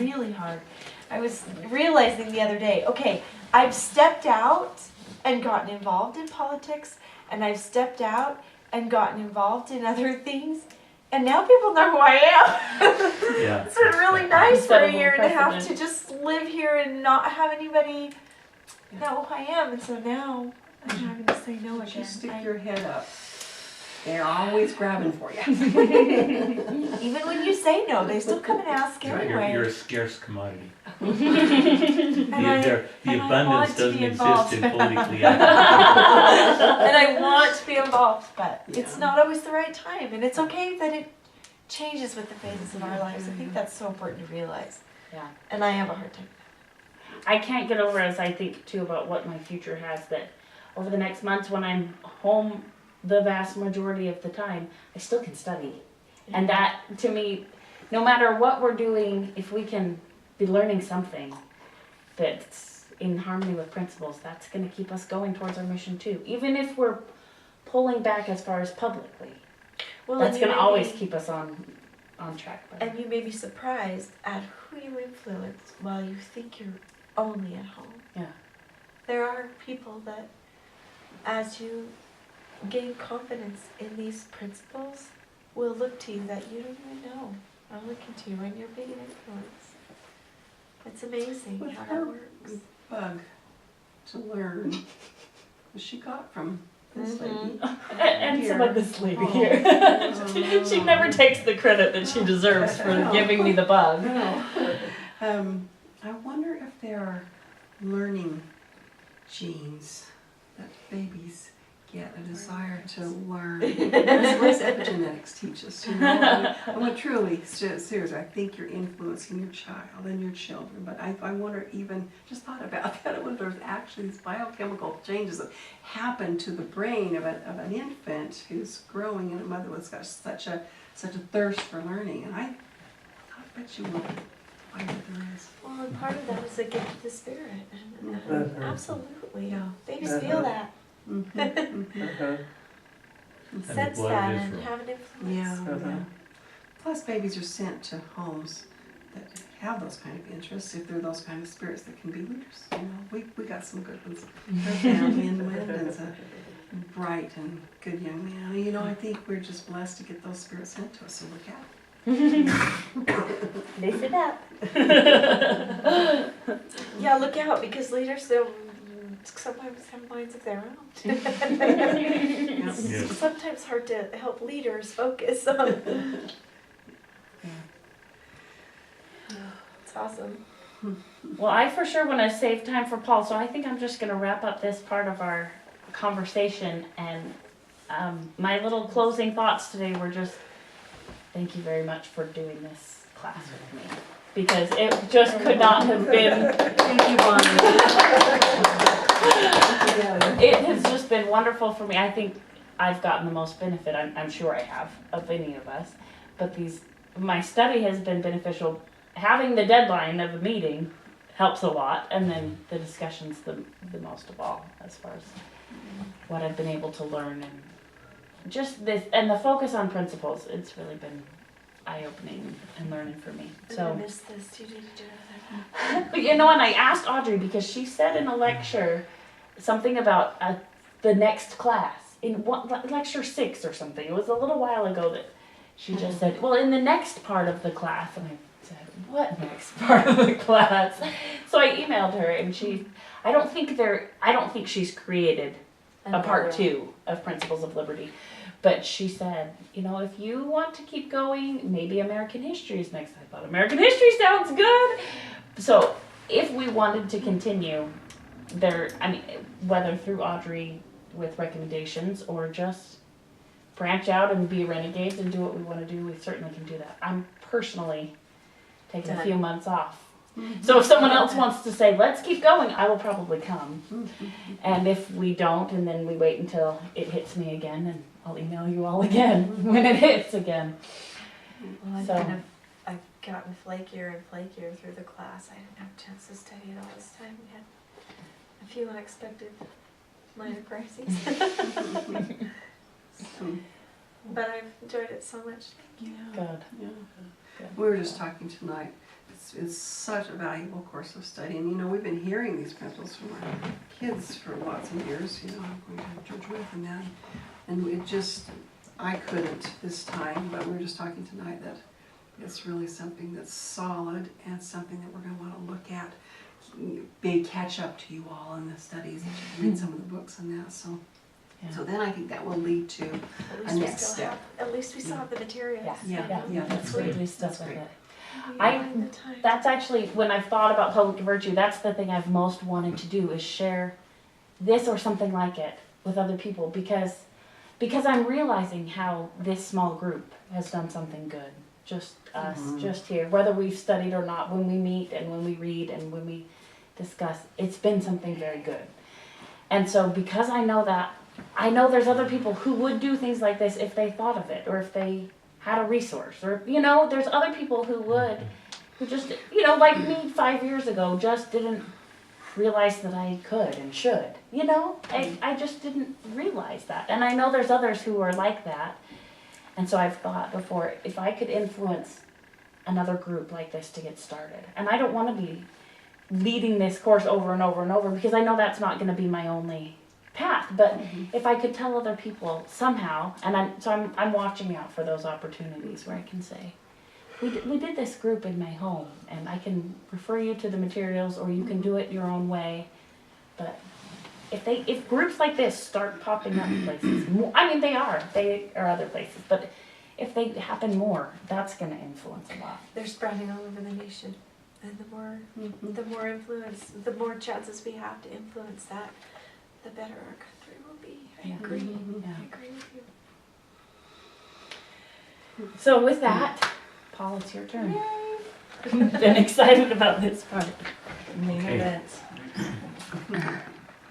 really hard. I was realizing the other day, okay, I've stepped out and gotten involved in politics, and I've stepped out and gotten involved in other things, and now people know who I am. Yeah. It's been really nice for a year and a half precedent. to just live here and not have anybody know who I am, and so now I'm having to say no again. Just stick your head up. They're always grabbing for you. Even when you say no, they still come and ask anyway. You're a scarce commodity. And The I want abundance to doesn't be exist involved. in politically And I want to be involved, but it's Yeah. not always the right time. And it's okay that it changes with the phases of our lives. I think that's so important to realize. Yeah. And I have a hard time. I can't get over, as I think too about what my future has, that over the next months when I'm home the vast majority of the time, I still can study. And that, to me, no matter what we're doing, if we can be learning something that's in harmony with principles, that's going to keep us going towards our mission too. Even if we're pulling back as far as publicly, Well, that's and you going to may always be- keep us on track. By And you may be surprised at who you influence while you think you're only at home. Yeah. There are people that, as you gain confidence in these principles, will look to you that you don't even know. I'm looking to you and you're being an influence. It's amazing With how her that works. bug to learn, what she got from this lady. and some of this lady Oh. here. She never takes the credit that she deserves for No. giving me the bug. I wonder if there are learning genes that babies get, a desire to learn. Where's epigenetics teach us? You know, I mean, truly, seriously, I think you're influencing your child and your children. But I wonder, even just thought about that. I wonder if there's actually these biochemical changes that happen to the brain of an infant who's growing, and a mother that's got such a thirst for learning. And I bet you will. I bet there is. Well, and part of that is a gift of the spirit. And, Mhm. absolutely. Yeah. Babies feel that, Mm-hmm, mm-hmm. and the sense blood that, is and real. have an influence. Yeah. Plus, babies are sent to homes that have those kind of interests, if they're those kind of spirits that can be leaders. You know, we got some good ones. Our family in Wyndham's a bright and good young man. And, you know, I think we're just blessed to get those spirits sent to us, so look out. Listen up. Yeah, look out, because leaders, they'll sometimes have minds of their own. Yes. It's sometimes hard to help leaders focus on. It's awesome. Well, I for sure want to save time for Paul, so I think I'm just going to wrap up this part of our conversation. And my little closing thoughts today were just, thank you very much for doing this class with me. Because it just could not have been, Thank you, Bonnie. it has just been wonderful for me. I think I've gotten the most benefit, I'm sure I have, of any of us. But my study has been beneficial. Having the deadline of a meeting helps a lot, and then the discussion's the most of all, as far as what I've been able to learn, and just this, and the focus on principles. It's really been eye-opening and learning for me. So I missed this. You need to do another one. But you know, and I asked Audrey because she said in a lecture something about the next class in lecture 6 or something. It was a little while ago that she just said, well, in the next part of the class, and I said, what next part of the class? So I emailed her, and I don't think she's created a part 2 of Principles of Liberty. But she said, you know, if you want to keep going, maybe American history is next. I thought American history sounds good. So if we wanted to continue whether through Audrey with recommendations or just branch out and be renegades and do what we want to do, we certainly can do that. I'm personally taking a few months off. Mm-hmm. So if someone else wants to say, let's keep going, I will probably come. Mm-hmm. And if we don't, and then we wait until it hits me again, and I'll email you all again when it hits again. Well, I've gotten flakier and flakier through the class. I didn't have a chance to study it all this time. We had a few unexpected minor crises. But I've enjoyed it so much. Thank you. Good. Yeah. We were just talking tonight. it's such a valuable course of study. And, you know, we've been hearing these principles from our kids for lots of years, you know, I'm going to church with and that. And it just, I couldn't this time, but we were just talking tonight that it's really something that's solid and something that we're going to want to look at. Big catch up to you all in the studies, and read some of the books and that. So, so then I think that will lead to a next step. At least we still have the materials. Yeah, that's great. really stuff That's with great. it. We I- find the time. That's actually, when I've thought about public virtue, that's the thing I've most wanted to do is share this or something like it with other people because I'm realizing how this small group has done something good. Just us, just here, whether we've studied or not, when we meet and when we read and when we discuss, it's been something very good. And so because I know that, I know there's other people who would do things like this if they thought of it or if they had a resource or, you know, there's other people who would, who just, you know, like me 5 years ago, just didn't realize that I could and should, you know? I just didn't realize that. And I know there's others who are like that. And so I've thought before, if I could influence another group like this to get started, and I don't want to be leading this course over and over and over because I know that's not going to be my only path. But if I could tell other people somehow, and I'm watching out for those opportunities where I can say, we did this group in my home, and I can refer you to the materials, or you can do it your own way. But if groups like this start popping up places, I mean they are other places, but if they happen more, that's going to influence a lot. They're spreading all over the nation, and the more influence, the more chances we have to influence that, the better our country will be. I agree. I agree with you. So with that, Paul, it's your turn. Been excited about this part. Main Okay. events.